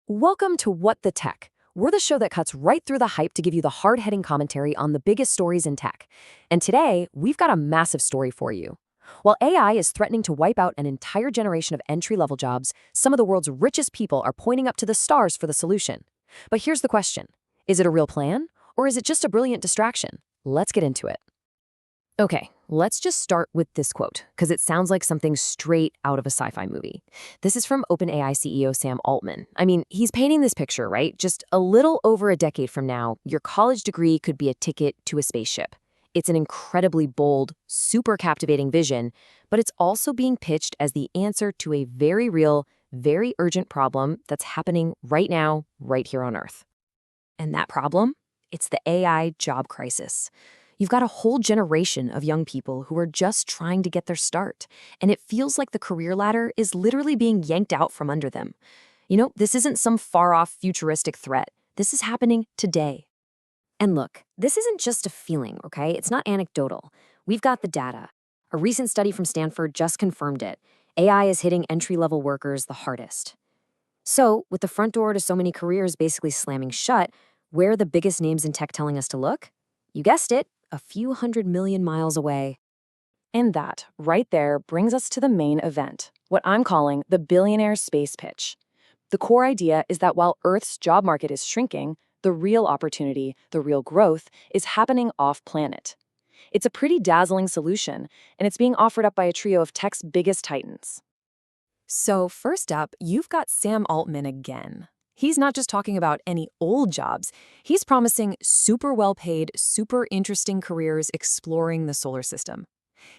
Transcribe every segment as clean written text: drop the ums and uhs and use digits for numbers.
Welcome to What the Tech. We're the show that cuts right through the hype to give you the hard-hitting commentary on the biggest stories in tech. And today, we've got a massive story for you. While AI is threatening to wipe out an entire generation of entry-level jobs, some of the world's richest people are pointing up to the stars for the solution. But here's the question. Is it a real plan, or is it just a brilliant distraction? Let's get into it. Okay, let's just start with this quote, because it sounds like something straight out of a sci-fi movie. This is from OpenAI CEO Sam Altman. I mean, he's painting this picture, right? Just a little over a decade from now, your college degree could be a ticket to a spaceship. It's an incredibly bold, super captivating vision, but it's also being pitched as the answer to a very real, very urgent problem that's happening right now, right here on Earth. And that problem? It's the AI job crisis. You've got a whole generation of young people who are just trying to get their start, and it feels like the career ladder is literally being yanked out from under them. You know, this isn't some far-off futuristic threat. This is happening today. And look, this isn't just a feeling, okay? It's not anecdotal. We've got the data. A recent study from Stanford just confirmed it. AI is hitting entry-level workers the hardest. So, with the front door to so many careers basically slamming shut, where are the biggest names in tech telling us to look? You guessed it. A few 100 million miles away. And that, right there, brings us to the main event, what I'm calling the billionaire space pitch. The core idea is that while Earth's job market is shrinking, the real opportunity, the real growth, is happening off-planet. It's a pretty dazzling solution, and it's being offered up by a trio of tech's biggest titans. So first up, you've got Sam Altman again. He's not just talking about any old jobs. He's promising super well-paid, super interesting careers exploring the solar system.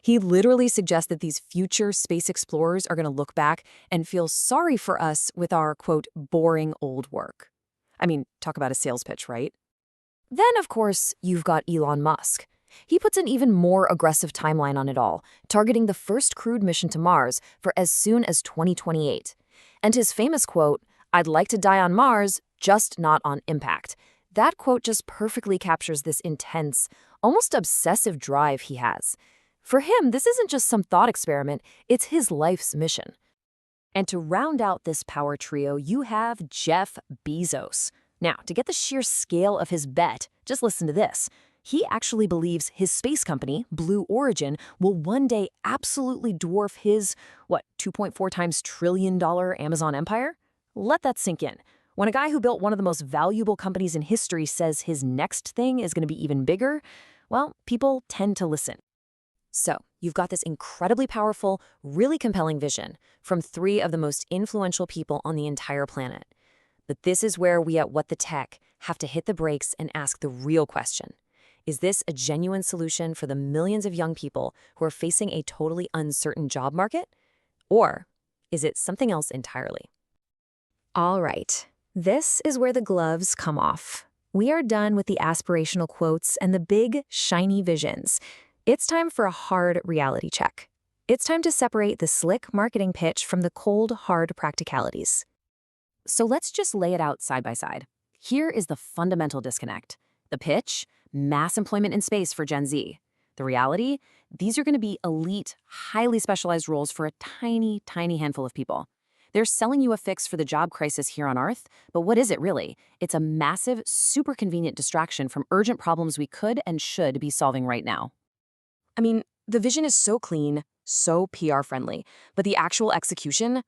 He literally suggests that these future space explorers are going to look back and feel sorry for us with our, quote, boring old work. I mean, talk about a sales pitch, right? Then, of course, you've got Elon Musk. He puts an even more aggressive timeline on it all, targeting the first crewed mission to Mars for as soon as 2028. And his famous quote, "I'd like to die on Mars, just not on impact." That quote just perfectly captures this intense, almost obsessive drive he has. For him, this isn't just some thought experiment, it's his life's mission. And to round out this power trio, you have Jeff Bezos. Now, to get the sheer scale of his bet, just listen to this. He actually believes his space company, Blue Origin, will one day absolutely dwarf his, 2.4 times trillion-dollar Amazon empire? Let that sink in. When a guy who built one of the most valuable companies in history says his next thing is going to be even bigger, well, people tend to listen. So, you've got this incredibly powerful, really compelling vision from three of the most influential people on the entire planet. But this is where we at What the Tech have to hit the brakes and ask the real question. Is this a genuine solution for the millions of young people who are facing a totally uncertain job market? Or is it something else entirely? All right, this is where the gloves come off. We are done with the aspirational quotes and the big, shiny visions. It's time for a hard reality check. It's time to separate the slick marketing pitch from the cold, hard practicalities. So let's just lay it out side by side. Here is the fundamental disconnect. The pitch, mass employment in space for Gen Z. The reality, these are going to be elite, highly specialized roles for a tiny, tiny handful of people. They're selling you a fix for the job crisis here on Earth, but what is it really? It's a massive, super convenient distraction from urgent problems we could and should be solving right now. I mean, the vision is so clean, so PR-friendly, but the actual execution,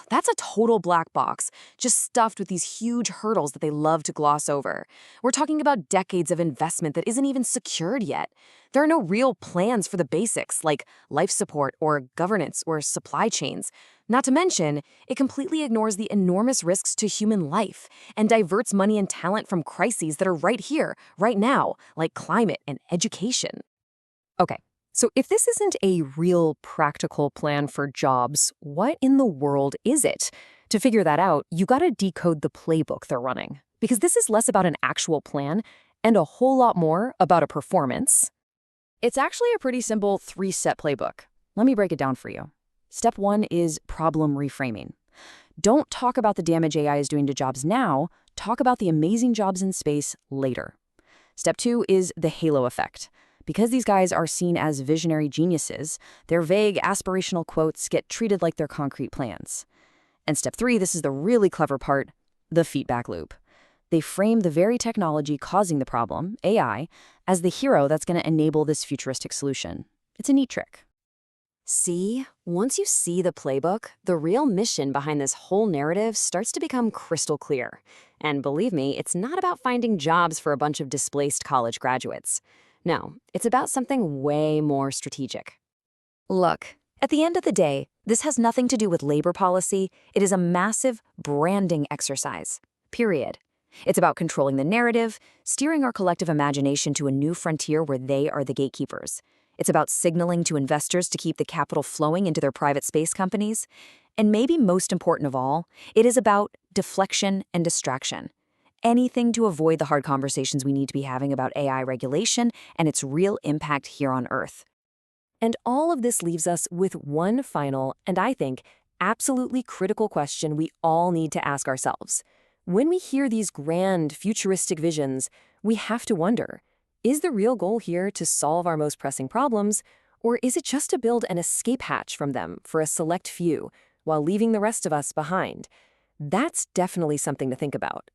that's a total black box, just stuffed with these huge hurdles that they love to gloss over. We're talking about decades of investment that isn't even secured yet. There are no real plans for the basics, like life support or governance or supply chains. Not to mention, it completely ignores the enormous risks to human life and diverts money and talent from crises that are right here, right now, like climate and education. Okay. So if this isn't a real practical plan for jobs, what in the world is it? To figure that out, you gotta decode the playbook they're running, because this is less about an actual plan and a whole lot more about a performance. It's actually a pretty simple 3-step playbook. Let me break it down for you. Step 1 is problem reframing. Don't talk about the damage AI is doing to jobs now, talk about the amazing jobs in space later. Step 2 is the halo effect. Because these guys are seen as visionary geniuses, their vague, aspirational quotes get treated like they're concrete plans. And step 3, this is the really clever part, the feedback loop. They frame the very technology causing the problem, AI, as the hero that's going to enable this futuristic solution. It's a neat trick. See, once you see the playbook, the real mission behind this whole narrative starts to become crystal clear. And believe me, it's not about finding jobs for a bunch of displaced college graduates. No, it's about something way more strategic. Look, at the end of the day, this has nothing to do with labor policy. It is a massive branding exercise. Period. It's about controlling the narrative, steering our collective imagination to a new frontier where they are the gatekeepers. It's about signaling to investors to keep the capital flowing into their private space companies. And maybe most important of all, it is about deflection and distraction. Anything to avoid the hard conversations we need to be having about AI regulation and its real impact here on Earth. And all of this leaves us with one final, and I think, absolutely critical question we all need to ask ourselves. When we hear these grand, futuristic visions, we have to wonder, is the real goal here to solve our most pressing problems, or is it just to build an escape hatch from them for a select few, while leaving the rest of us behind? That's definitely something to think about.